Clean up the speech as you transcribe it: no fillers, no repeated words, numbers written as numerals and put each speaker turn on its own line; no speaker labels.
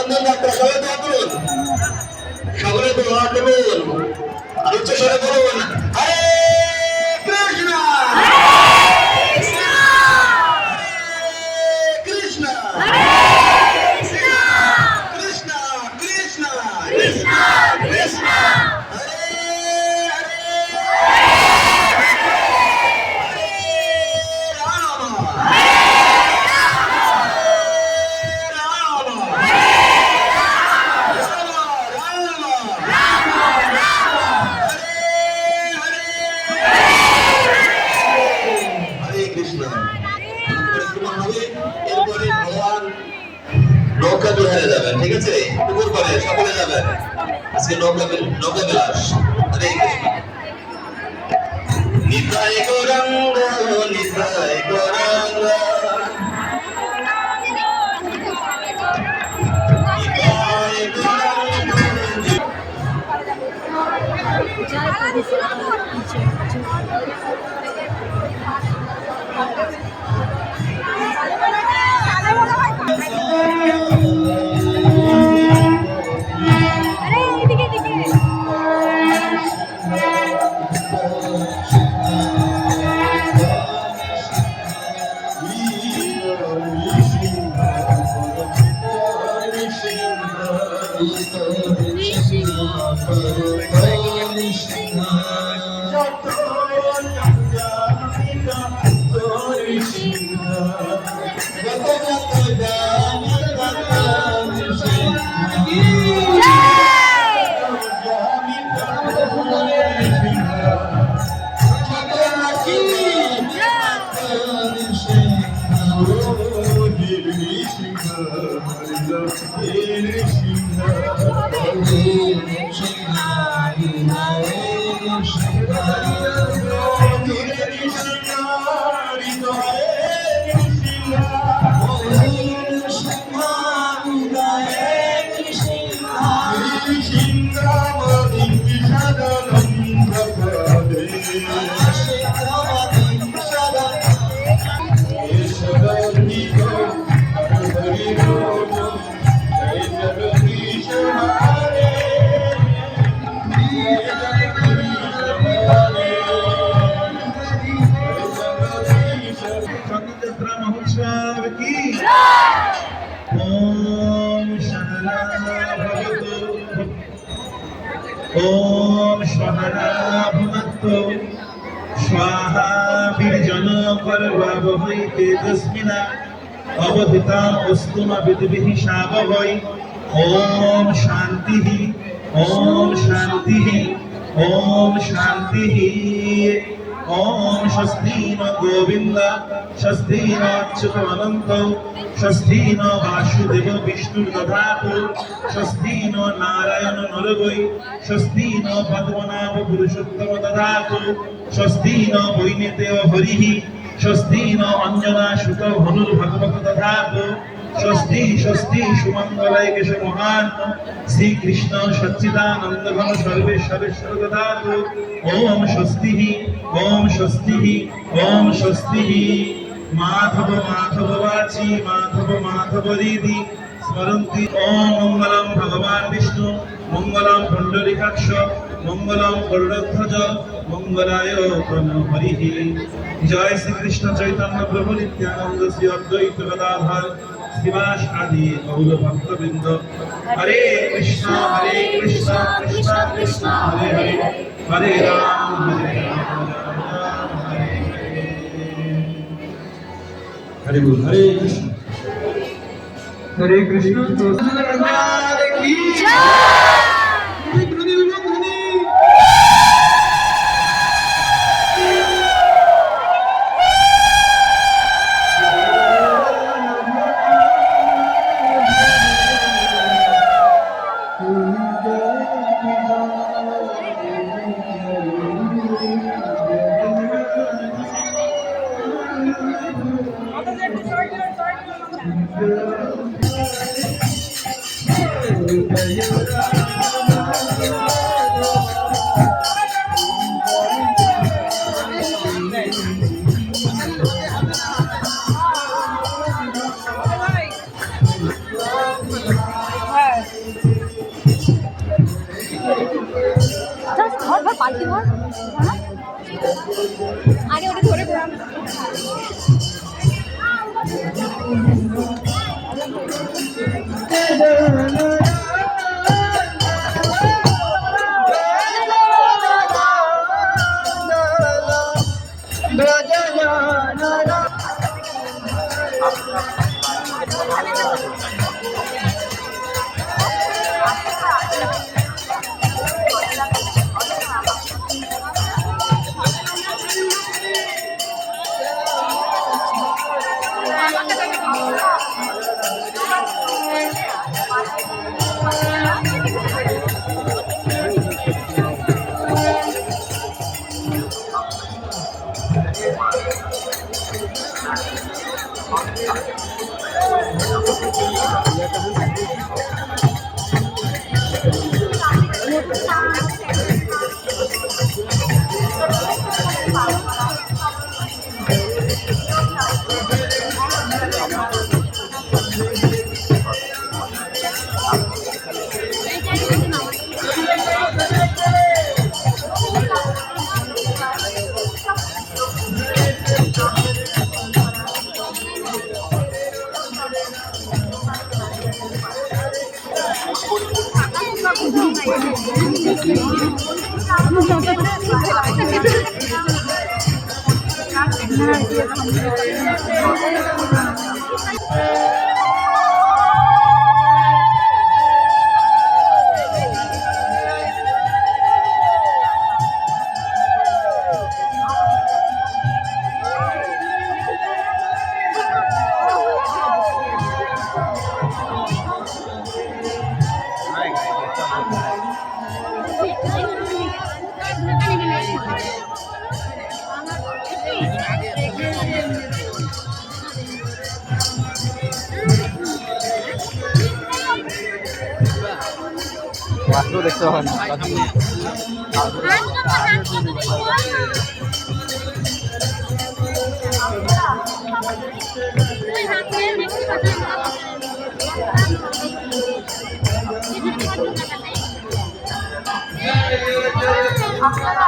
অভিনন্দন যাত্রা সবাই দোয়া করুন, সকলে দোয়া করুন আর উচ্চ স্বরে বলুন হরে কৃষ্ণ কৃষ্ণ কৃষ্ণ কৃষ্ণ কৃষ্ণ কৃষ্ণ নৌকা বিহারে যাবেন, ঠিক আছে? পুকুর পাড়ে সকলে যাবেন আজকে নৌকা বিলাস। হরে কৃষ্ণ। নিতাই গৌরাঙ্গ নিতাই গৌরাঙ্গ ओम सहना भुनक्तु स्वाहा वीर्यं कर्ववहै तेजस्विना अवधितामस्तु मा विद्भिः शावहै। ओम शांतिः ओम शांतिः ओम शांतिः। ओम स्वस्ति न गोविंद स्वस्ति न अच्युत अनंत स्वस्ति न वासुदेव विष्णु दधातु स्वस्ति न नारायण नरवै स्वस्ति न पद्मनाभ पुरुषोत्तम दधातु स्वस्ति न वैनेतेय हरिः स्वस्ति न अंजना सुत धनुर्भगवत दधातु स्वस्ति स्वस्ति सुमंगलाय केश महान श्री कृष्ण सच्चिदानंद घन सर्वेश्वर दधातु। ओम स्वस्ति ओम स्वस्ति ओम स्वस्ति। माधव माधव वाची माधव माधव रीति स्मरन्ति। ओम मंगलम भगवान विष्णु मंगलम पुंडरीकाक्ष मंगलम गरुड़ध्वज मंगलाय तनु हरिः। जय श्री कृष्ण चैतन्य प्रभु नित्यानंद श्री अद्वैत गदाधर शिवास आदि गौर भक्तवृंद। हरे कृष्ण कृष्ण कृष्ण हरे हरे हरे राम हरे राम हरे बोल हरे कृष्ण हरे कृष्ण।
বালতি ভর আগে ওটা ধরে ঘোরাম
দেখতে হয় না
আপনারা